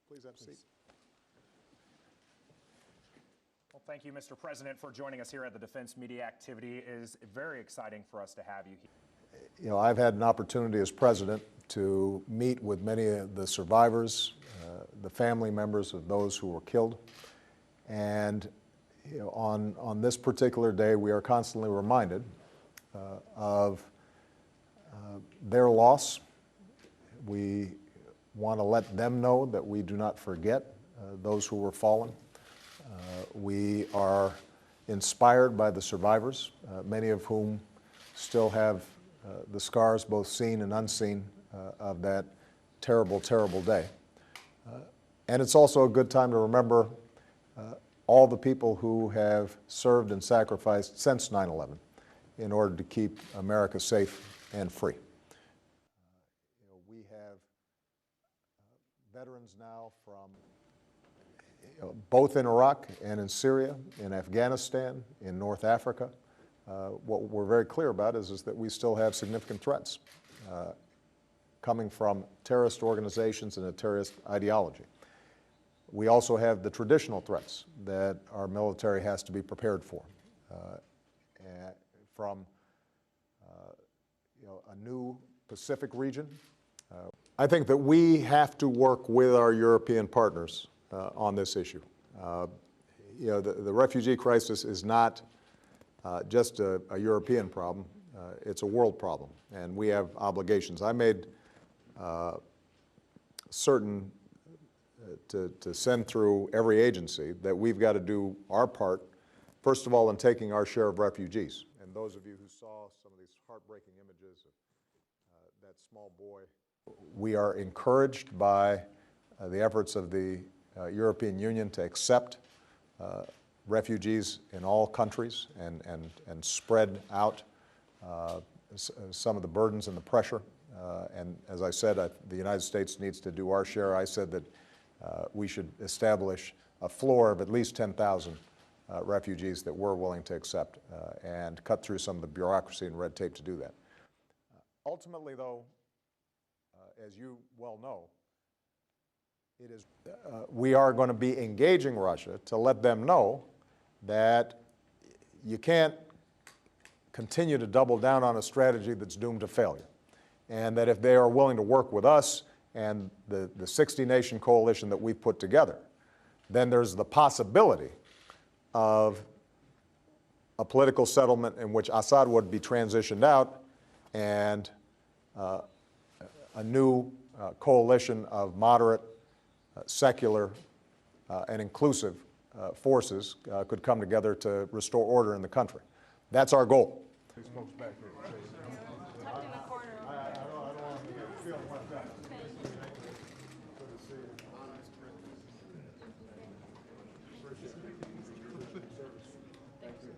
Please have a seat. Well, thank you, Mr. President, for joining us here at the Defense Media Activity. It is very exciting for us to have you here. You know, I've had an opportunity as president to meet with many of the survivors, the family members of those who were killed. And you know, on this particular day, we are constantly reminded of their loss. We want to let them know that we do not forget those who were fallen. We are inspired by the survivors, many of whom still have the scars, both seen and unseen, of that terrible, terrible day. And it's also a good time to remember all the people who have served and sacrificed since 9/11 in order to keep America safe and free. You know, we have veterans now from both in Iraq and in Syria, in Afghanistan, in North Africa. What we're very clear about is that we still have significant threats coming from terrorist organizations and a terrorist ideology. We also have the traditional threats that our military has to be prepared for, from a new Pacific region. I think that we have to work with our European partners on this issue. The refugee crisis is not just a European problem, it's a world problem, and we have obligations. I made certain to send through every agency that we've got to do our part, first of all, in taking our share of refugees. And those of you who saw some of these heartbreaking images of that small boy, we are encouraged by the efforts of the European Union to accept refugees in all countries and spread out some of the burdens and the pressure. And as I said, the United States needs to do our share. I said that we should establish a floor of at least 10,000 refugees that we're willing to accept and cut through some of the bureaucracy and red tape to do that. Ultimately, though, as you well know, we are going to be engaging Russia to let them know that you can't continue to double down on a strategy that's doomed to failure, and that if they are willing to work with us and the 60-nation coalition that we've put together, then there's the possibility of a political settlement in which Assad would be transitioned out and a new coalition of moderate, secular, and inclusive forces could come together to restore order in the country. That's our goal. These folks back here. I don't want to feel left out. Good to see you.